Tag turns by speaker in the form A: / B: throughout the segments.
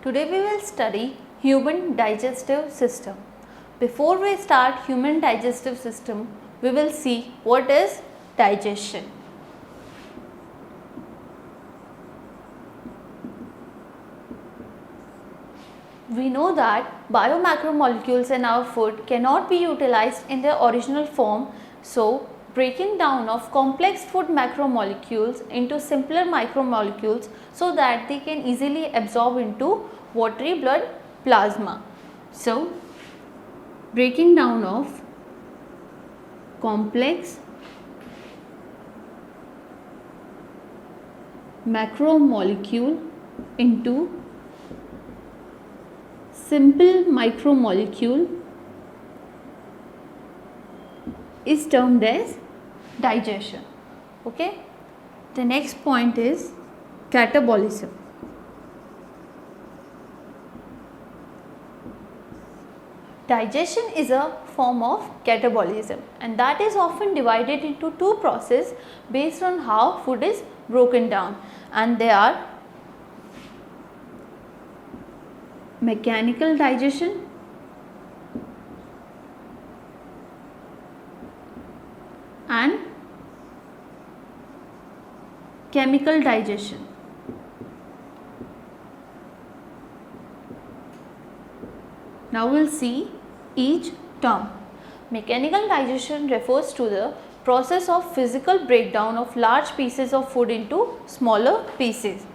A: Today we will study human digestive system. Before we start human digestive system, we will see what is digestion. We know that biomacromolecules in our food cannot be utilized in their original form, so breaking down of complex food macromolecules into simpler micromolecules so that they can easily absorb into watery blood plasma. So, breaking down of complex macromolecule into simple micromolecule is termed as digestion. Okay. The next point is catabolism. Digestion is a form of catabolism, and that is often divided into two processes based on how food is broken down, and they are mechanical digestion and chemical digestion. Now we will see each term. Mechanical digestion refers to the process of physical breakdown of large pieces of food into smaller pieces.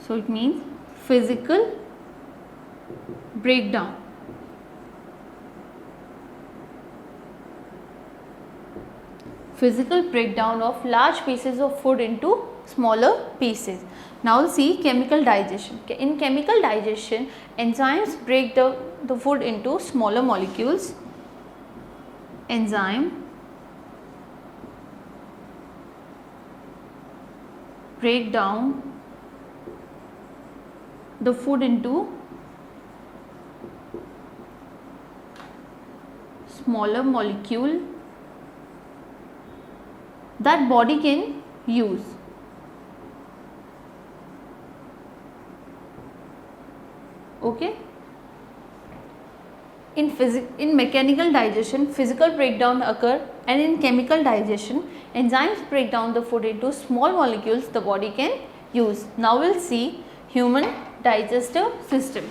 A: So it means physical breakdown. Physical breakdown of large pieces of food into smaller pieces. Now we'll see chemical digestion. In chemical digestion, enzymes break the food into smaller molecules. Enzyme break down the food into smaller molecule that body can use. Okay. In mechanical digestion, physical breakdown occur, and in chemical digestion, enzymes break down the food into small molecules the body can use. Now we'll see human digestive system.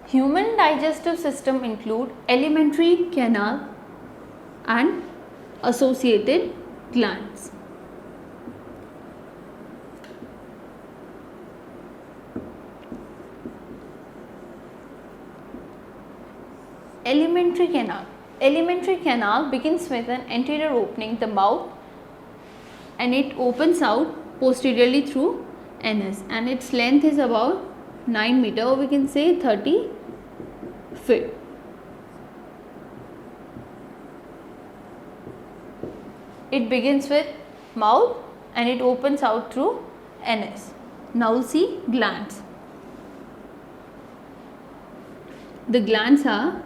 A: Human digestive system include alimentary canal and associated glands. Alimentary canal. Alimentary canal begins with an anterior opening, the mouth, and it opens out posteriorly through anus, and its length is about 9 meter, or we can say 30 feet. It begins with mouth and it opens out through anus. Now we'll see glands. The glands are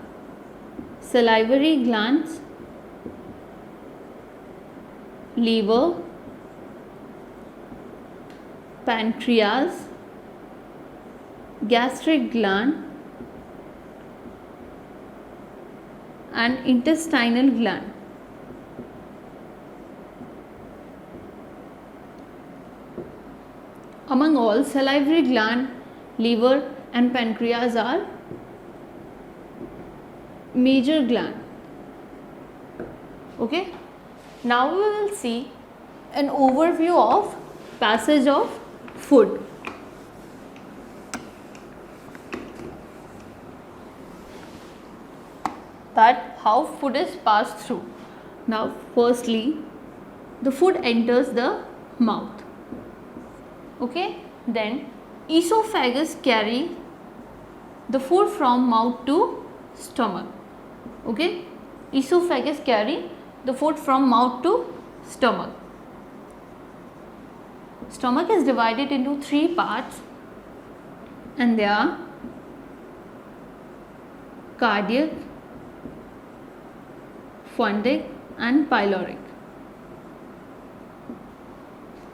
A: salivary glands, liver, pancreas, gastric gland and intestinal gland. Among all, salivary gland, liver and pancreas are major gland. Okay. Now we will see an overview of passage of food. That how food is passed through. Now firstly, the food enters the mouth. Okay, then esophagus carry the food from mouth to stomach. Okay, esophagus carry the food from mouth to stomach. Stomach is divided into three parts, and they are cardiac, fundic and pyloric.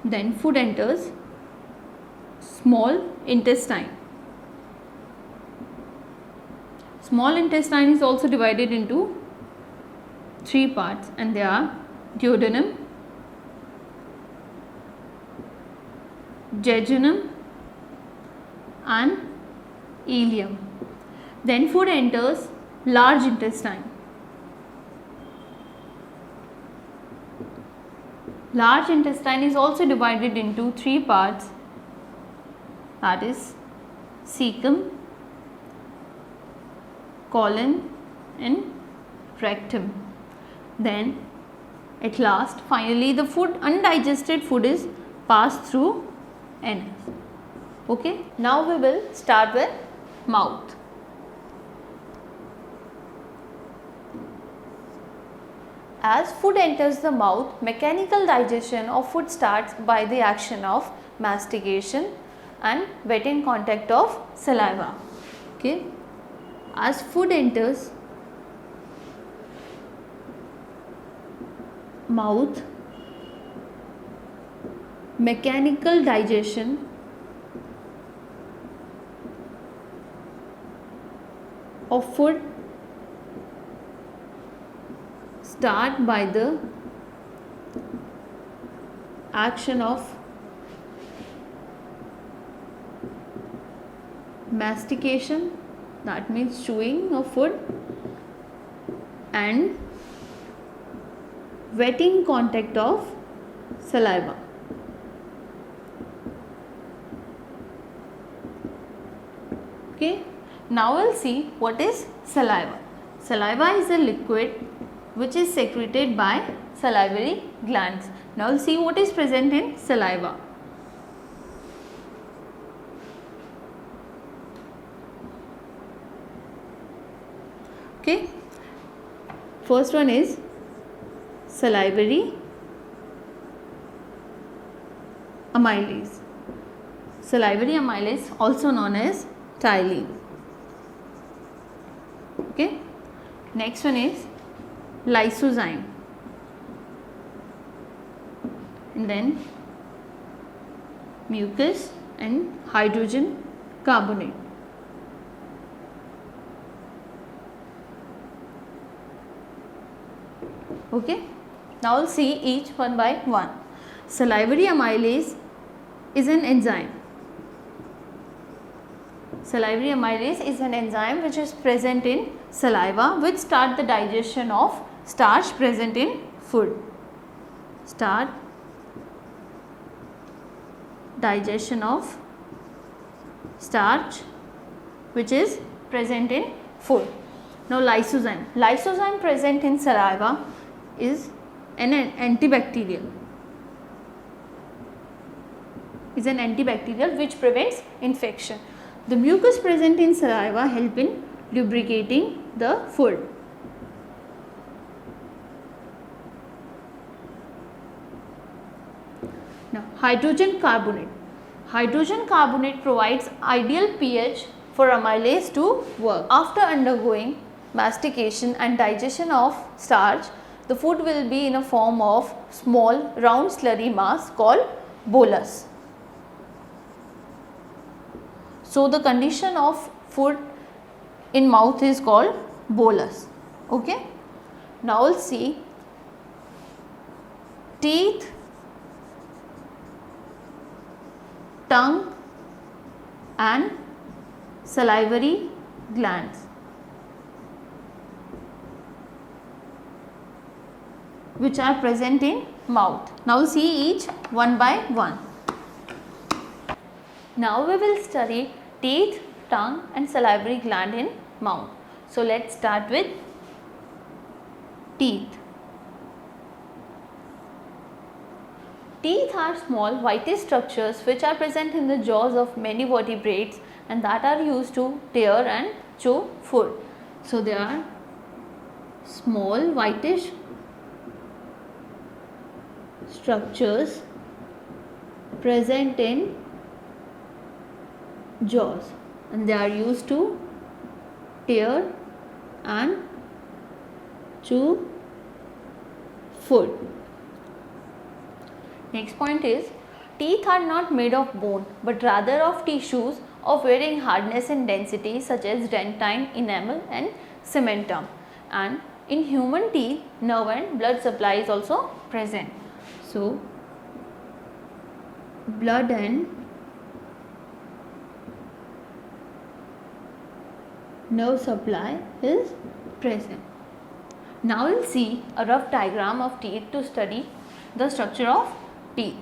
A: Then food enters small intestine. Small intestine is also divided into 3 parts, and they are duodenum, jejunum and ileum. Then food enters large intestine. Large intestine is also divided into 3 parts, that is cecum, colon and rectum. Then at last, finally, the food, undigested food, is passed through anus. Okay, now we will start with mouth. As food enters the mouth, mechanical digestion of food starts by the action of mastication and wetting contact of saliva. Okay, as food enters mouth, mechanical digestion of food start by the action of mastication, that means chewing of food, and wetting contact of saliva. Okay, now we'll see what is saliva. Saliva is a liquid which is secreted by salivary glands. Now we'll see what is present in saliva. Okay, first one is salivary amylase. Salivary amylase, also known as ptyalin. Okay, next one is lysozyme, and then mucus and hydrogen carbonate. Okay, now we'll see each one by one. Salivary amylase is an enzyme. Salivary amylase is an enzyme which is present in saliva, which start the digestion of starch present in food. Start digestion of starch which is present in food. Now lysozyme. Lysozyme present in saliva is an antibacterial. Is an antibacterial which prevents infection. The mucus present in saliva help in lubricating the food. Now hydrogen carbonate. Hydrogen carbonate provides ideal pH for amylase to work. After undergoing mastication and digestion of starch, the food will be in a form of small round slurry mass called bolus. So the condition of food in mouth is called bolus. Okay. Now we'll see teeth, tongue and salivary glands. Which are present in mouth. Now we'll see each one by one. Now we will study teeth, tongue and salivary gland in mouth. So let's start with teeth. Teeth are small whitish structures which are present in the jaws of many vertebrates and that are used to tear and chew food. So they are small whitish structures present in jaws and they are used to tear and chew food. Next point is teeth are not made of bone but rather of tissues of varying hardness and density such as dentine, enamel and cementum. And in human teeth, nerve and blood supply is also present. So, blood and nerve supply is present. Now we will see a rough diagram of teeth to study the structure of teeth.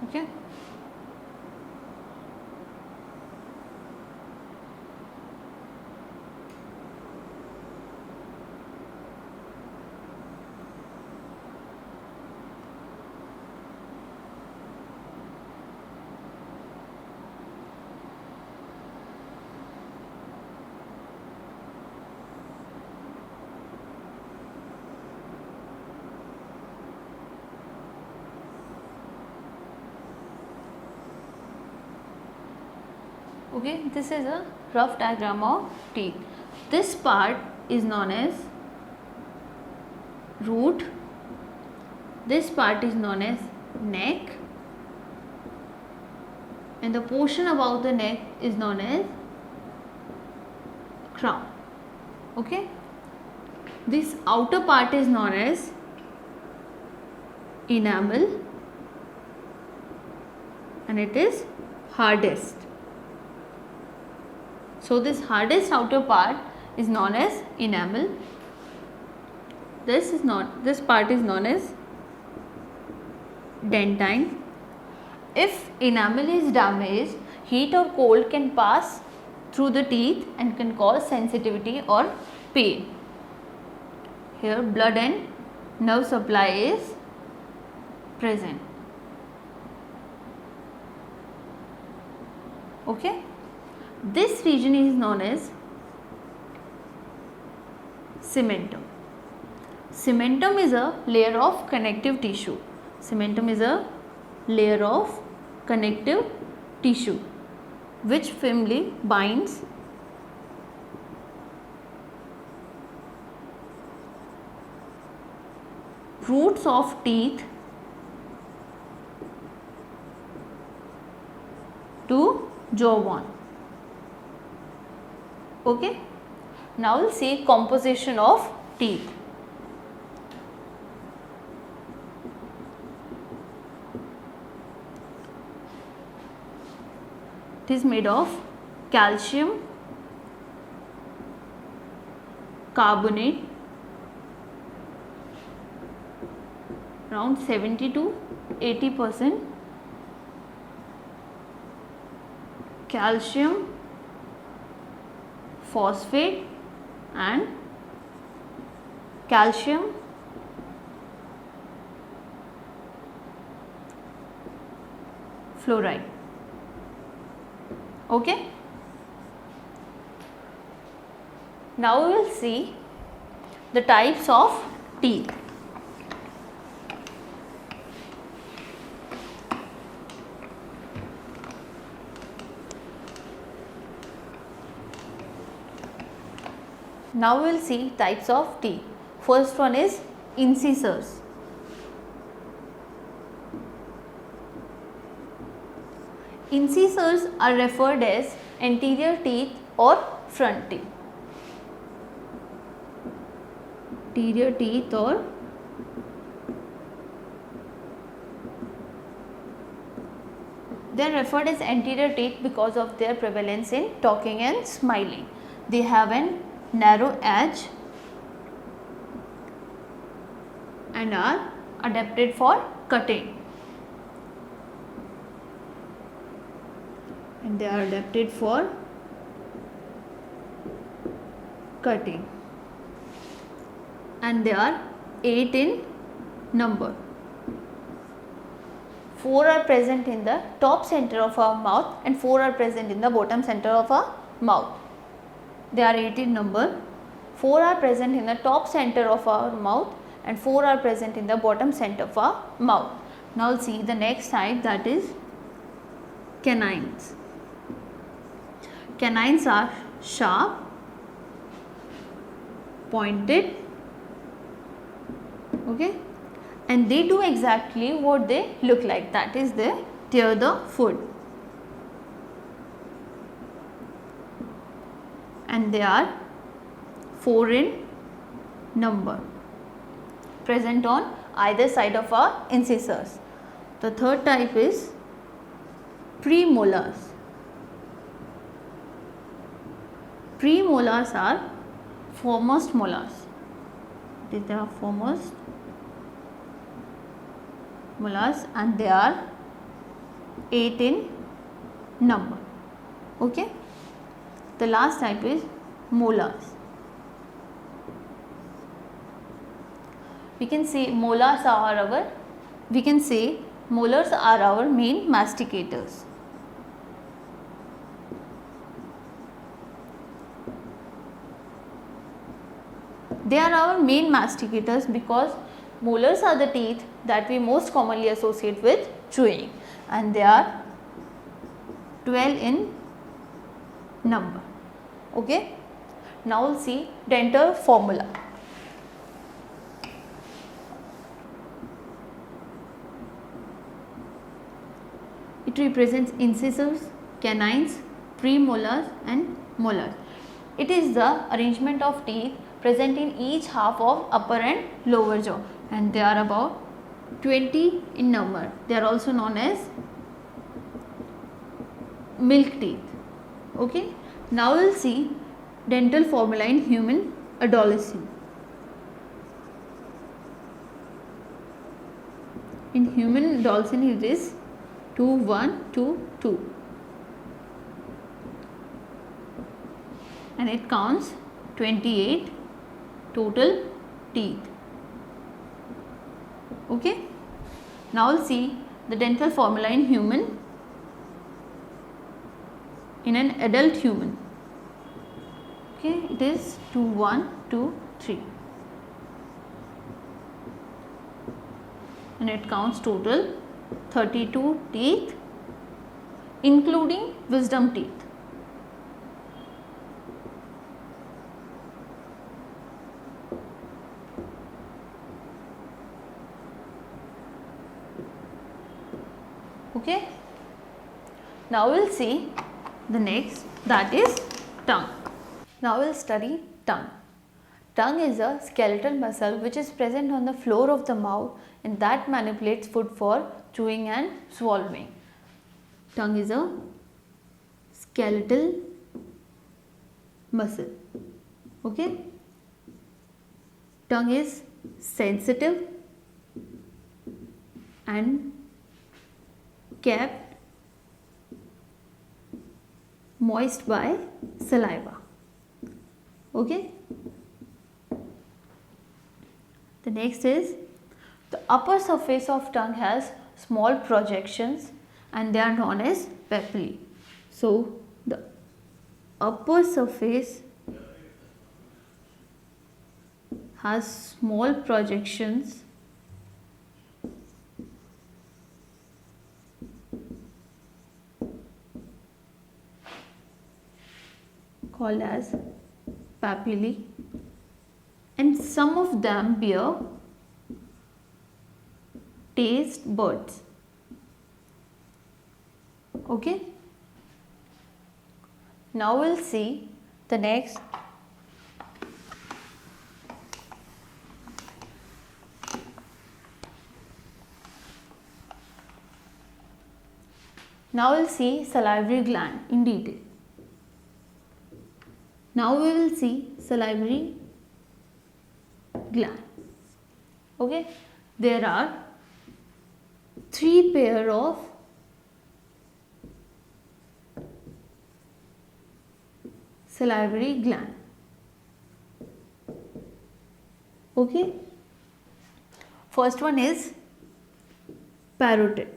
A: Okay. Okay, this is a rough diagram of teeth. This part is known as root, this part is known as neck, and the portion above the neck is known as crown. Okay, this outer part is known as enamel and it is hardest. So, this hardest outer part is known as enamel. This part is known as dentine. If enamel is damaged, heat or cold can pass through the teeth and can cause sensitivity or pain. Here blood and nerve supply is present. Okay. This region is known as cementum. Cementum is a layer of connective tissue. Cementum is a layer of connective tissue which firmly binds roots of teeth to jawbone. Okay. Now we will see composition of teeth. It is made of calcium carbonate around 70 to 80%, calcium phosphate and calcium fluoride. Okay. Now we will see the types of teeth. Now we will see types of teeth. First one is incisors. Incisors are referred as anterior teeth or front teeth. Anterior teeth or they are referred as anterior teeth because of their prevalence in talking and smiling. They have an narrow edge and are adapted for cutting. And they are adapted for cutting. And they are 8 in number. 4 are present in the top center of our mouth and 4 are present in the bottom center of our mouth. They are 8 in number. 4 are present in the top center of our mouth and 4 are present in the bottom center of our mouth. Now see the next side, that is canines. Canines are sharp, pointed, okay, and they do exactly what they look like, that is they tear the food, and they are 4 in number, present on either side of our incisors. The third type is premolars. Premolars are foremost molars. These are foremost molars and they are 8 in number. Okay. The last type is molars. We can say molars are our main masticators. They are our main masticators because molars are the teeth that we most commonly associate with chewing, and they are 12 in number. Okay. Now we'll see dental formula. It represents incisors, canines, premolars and molars. It is the arrangement of teeth present in each half of upper and lower jaw, and they are about 20 in number. They are also known as milk teeth. Okay. Now we will see dental formula in human adolescent. In human adolescent it is 2, 1, 2, 2, and it counts 28 total teeth. Okay. Now we'll see the dental formula in an adult human. Okay, it is 2, 1, 2, 3, and it counts total 32 teeth including wisdom teeth. Okay. Now we will see the next, that is tongue. Now we will study tongue. Tongue is a skeletal muscle which is present on the floor of the mouth and that manipulates food for chewing and swallowing. Tongue is a skeletal muscle. Okay. Tongue is sensitive and kept moist by saliva. Okay. The next is the upper surface of tongue has small projections and they are known as papillae. So the upper surface has small projections called as papillae, and some of them bear taste buds. Okay. Now we'll see the next. Now we'll see salivary gland in detail. Now we will see salivary gland. Okay. There are 3 pair of salivary gland. Okay. First one is parotid.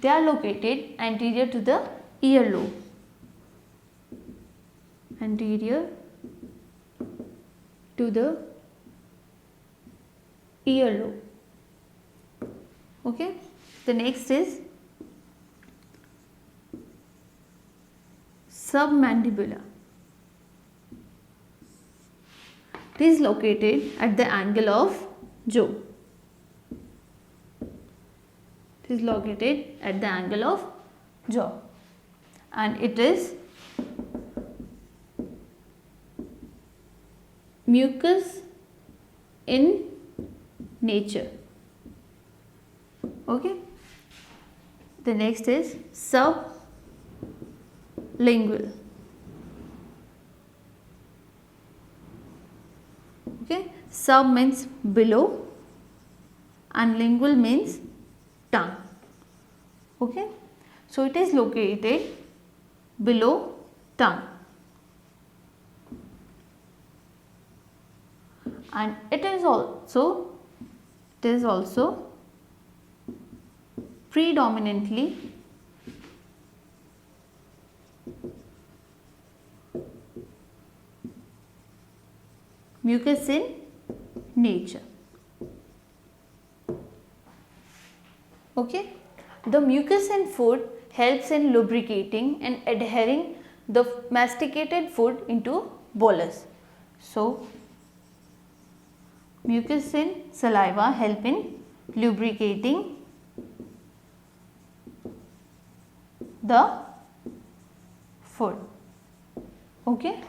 A: They are located anterior to the earlobe. Anterior to the earlobe. Okay, the next is submandibular. It is located at the angle of jaw. It is located at the angle of jaw, and it is mucus in nature. Okay. The next is sublingual. Okay. Sub means below and lingual means tongue. Okay. So it is located below tongue, and it is also predominantly mucus in nature. Okay. The mucus in food helps in lubricating and adhering the masticated food into bolus. So, mucus in saliva help in lubricating the food. Okay.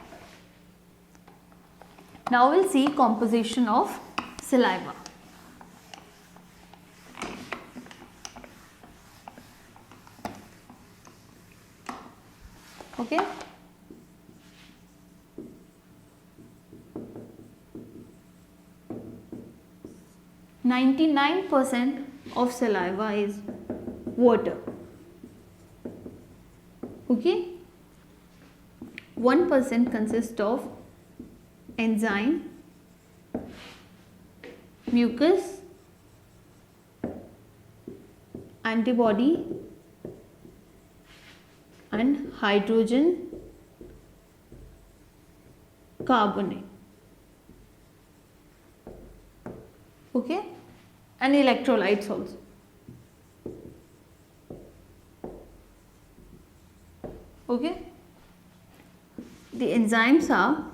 A: Now we will see composition of saliva. Okay. %99 of saliva is water. Okay. 1% consists of enzyme, mucus, antibody and hydrogen carbonate. Okay, and electrolytes also. Okay, the enzymes are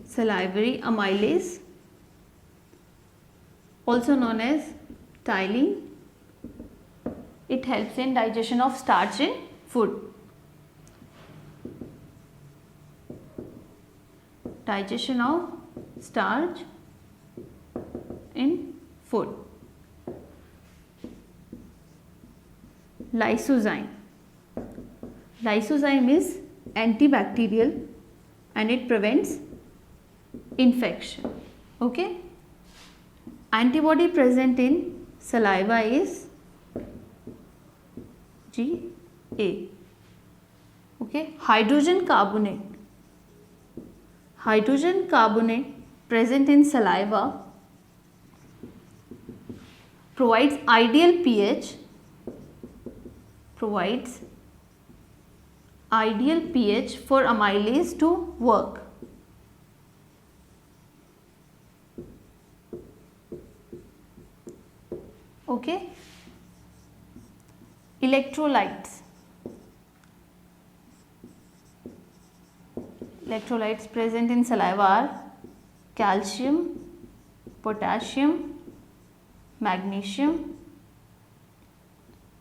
A: salivary amylase, also known as ptyalin. It helps in digestion of starch in food. Digestion of starch in food. Lysozyme. Lysozyme is antibacterial and it prevents infection. Okay. Antibody present in saliva is GA. Okay. Hydrogen carbonate. Hydrogen carbonate present in saliva provides ideal pH for amylase to work. Okay. Electrolytes. Electrolytes present in saliva are calcium, potassium, magnesium,